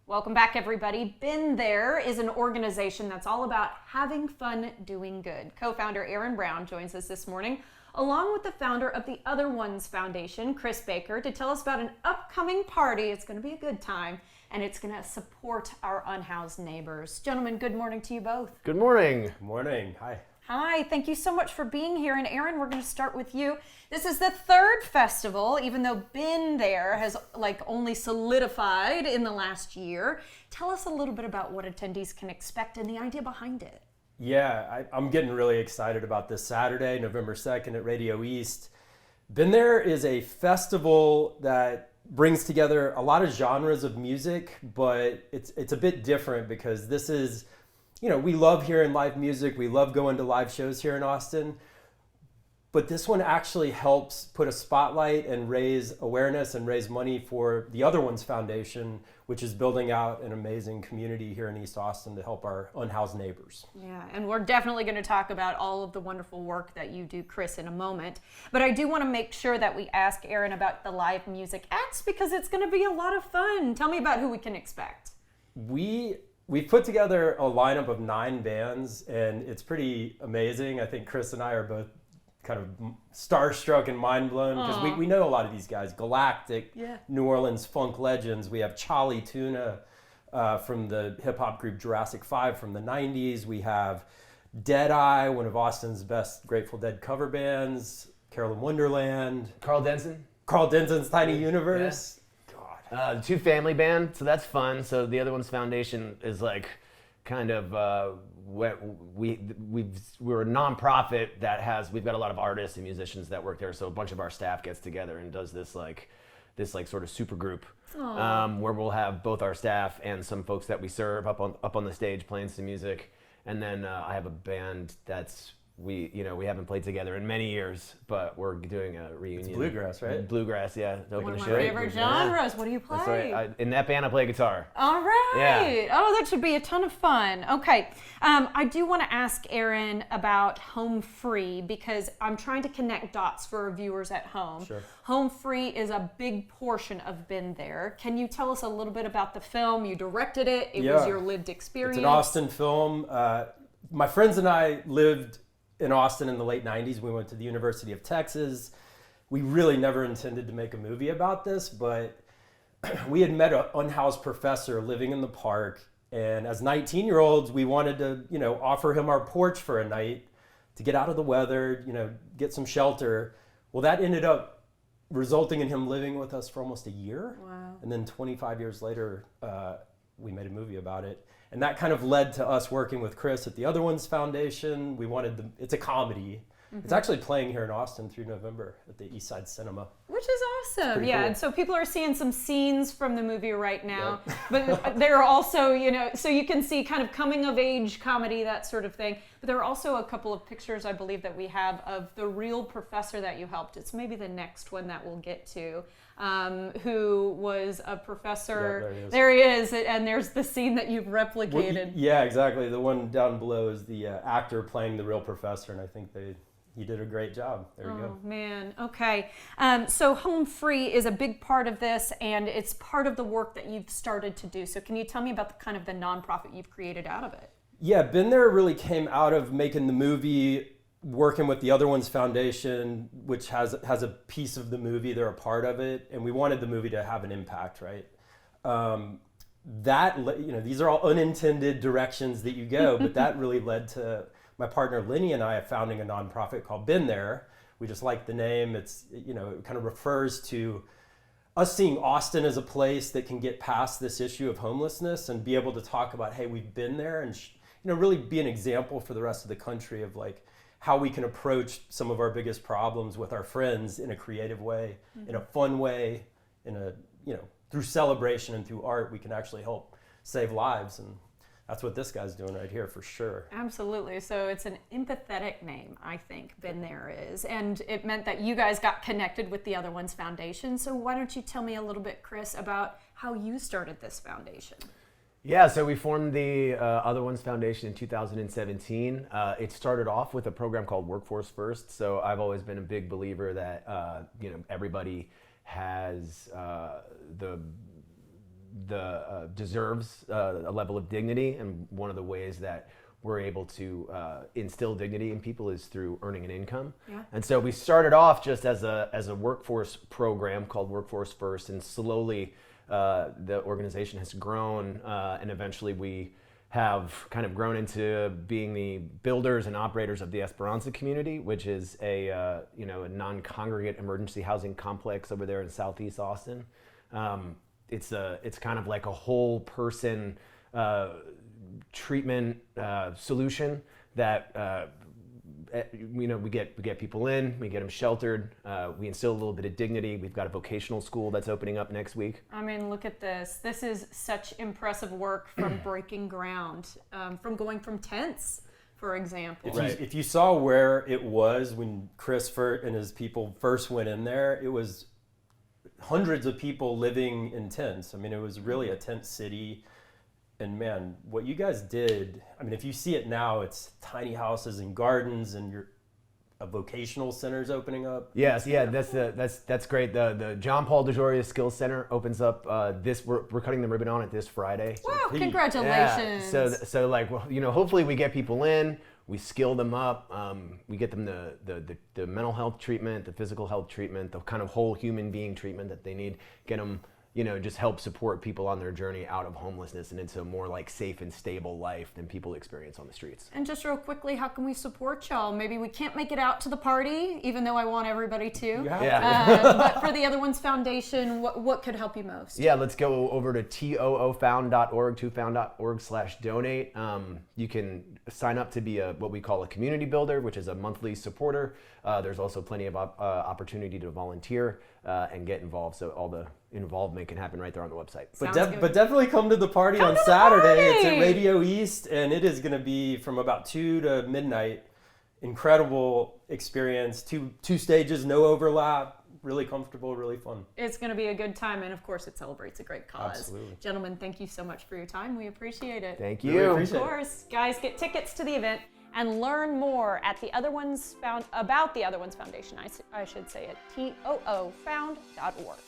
Welcome back, everybody. Been There is an organization that's all about having fun doing good. Co-founder Aaron Brown joins us this morning, along with the founder of the Other Ones Foundation, Chris Baker, to tell us about an upcoming party. It's going to be a good time, and it's going to support our unhoused neighbors. Gentlemen, good morning to you both. Good morning. Good morning. Hi. Hi, thank you so much for being here. And Aaron, we're going to start with you. This is the third festival, even though Been There has only solidified in the last year. Tell us a little bit about what attendees can expect and the idea behind it. Yeah, I'm getting really excited about this Saturday, November 2nd at Radio East. Been There is a festival that brings together a lot of genres of music, but it's a bit different because this is, we love hearing live music. We love going to live shows here in Austin. But this one actually helps put a spotlight and raise awareness and raise money for the Other Ones Foundation, which is building out an amazing community here in East Austin to help our unhoused neighbors. Yeah, and we're definitely going to talk about all of the wonderful work that you do, Chris, in a moment. But I do want to make sure that we ask Aaron about the live music acts because it's going to be a lot of fun. Tell me about who we can expect. We've put together a lineup of 9 bands, and it's pretty amazing. I think Chris and I are both kind of starstruck and mind blown because we know a lot of these guys. Galactic, yeah. New Orleans funk legends. We have Charlie Tuna from the hip hop group Jurassic 5 from the 90s. We have Deadeye, one of Austin's best Grateful Dead cover bands. Carolyn Wonderland. Carl Denson. Carl Denson's Tiny Universe. Yeah. The Two Family Band, so that's fun. So the Other Ones Foundation is kind of we're a nonprofit that we've got a lot of artists and musicians that work there. So a bunch of our staff gets together and does this sort of super group where we'll have both our staff and some folks that we serve up on the stage playing some music. And then I have a band that's we haven't played together in many years, but we're doing a reunion. It's bluegrass, right? Bluegrass, yeah. One of my favorite genres. Yeah. What do you play? That's right. In that band, I play guitar. All right. Yeah. Oh, that should be a ton of fun. Okay. I do want to ask Aaron about Home Free because I'm trying to connect dots for our viewers at home. Sure. Home Free is a big portion of Been There. Can you tell us a little bit about the film? You directed it. It was your lived experience. It's an Austin film. My friends and I lived in Austin in the late 90s. We went to the University of Texas. We really never intended to make a movie about this, but we had met an unhoused professor living in the park. And as 19-year-olds, we wanted to, offer him our porch for a night to get out of the weather, get some shelter. Well, that ended up resulting in him living with us for almost a year. Wow. And then 25 years later, we made a movie about it. And that kind of led to us working with Chris at the Other Ones Foundation. It's a comedy. Mm-hmm. It's actually playing here in Austin through November at the East Side Cinema. Which is awesome. Yeah, cool. And so people are seeing some scenes from the movie right now. Yep. But there are also, so you can see kind of coming of age comedy, that sort of thing. But there are also a couple of pictures, I believe, that we have of the real professor that you helped. It's maybe the next one that we'll get to, who was a professor. Yeah, there he is. And there's the scene that you've replicated. Well, yeah, exactly. The one down below is the actor playing the real professor, and I think he did a great job. There you go. Oh, man. Okay. So Home Free is a big part of this, and it's part of the work that you've started to do. So can you tell me about the nonprofit you've created out of it? Yeah, Been There really came out of making the movie, working with the Other Ones Foundation, which has a piece of the movie. They're a part of it, and we wanted the movie to have an impact, right? These are all unintended directions that you go, but that really led to my partner Lenny and I founding a nonprofit called Been There. We just like the name. It kind of refers to us seeing Austin as a place that can get past this issue of homelessness and be able to talk about, hey, we've been there, and really be an example for the rest of the country of how we can approach some of our biggest problems with our friends in a creative way, mm-hmm. in a fun way, through celebration and through art, we can actually help save lives. And that's what this guy's doing right here for sure. Absolutely. So it's an empathetic name, I think, Been There is. And it meant that you guys got connected with the Other Ones Foundation. So why don't you tell me a little bit, Chris, about how you started this foundation? Yeah, so we formed the Other Ones Foundation in 2017. It started off with a program called Workforce First. So I've always been a big believer that everybody has deserves a level of dignity, and one of the ways that we're able to instill dignity in people is through earning an income. Yeah. And so we started off just as a workforce program called Workforce First, and slowly the organization has grown, and eventually we have kind of grown into being the builders and operators of the Esperanza community, which is a non-congregate emergency housing complex over there in Southeast Austin. It's kind of like a whole person treatment solution that we get people in, we get them sheltered, we instill a little bit of dignity. We've got a vocational school that's opening up next week. I mean, look at this. This is such impressive work from breaking ground, from going from tents, for example. If you saw where it was when Chris and his people first went in there, it was hundreds of people living in tents. I mean, it was really a tent city. And man, what you guys did, I mean, if you see it now, it's tiny houses and gardens, and a vocational center's opening up. Yes, yeah, that's great. The John Paul DeJoria Skills Center opens up we're cutting the ribbon on it this Friday. Wow, congratulations. Yeah. So like, well, hopefully we get people in, we skill them up, we get them the mental health treatment, the physical health treatment, the kind of whole human being treatment that they need, get them just help support people on their journey out of homelessness and into a more like safe and stable life than people experience on the streets. And just real quickly, how can we support y'all? Maybe we can't make it out to the party, even though I want everybody to. But for the Other Ones Foundation, what could help you most? Yeah, let's go over to toofound.org, toofound.org/donate. You can sign up to be what we call a community builder, which is a monthly supporter. There's also plenty of opportunity to volunteer and get involved. So all the involvement can happen right there on the website. But definitely come to the party on Saturday. It's at Radio East, and it is going to be from about 2 to midnight. Incredible experience. Two stages, no overlap. Really comfortable, really fun. It's going to be a good time, and of course, it celebrates a great cause. Absolutely. Gentlemen, thank you so much for your time. We appreciate it. Thank you. Really appreciate Of course. Guys, get tickets to the event and learn more at about the Other Ones Foundation, I should say, at toofound.org.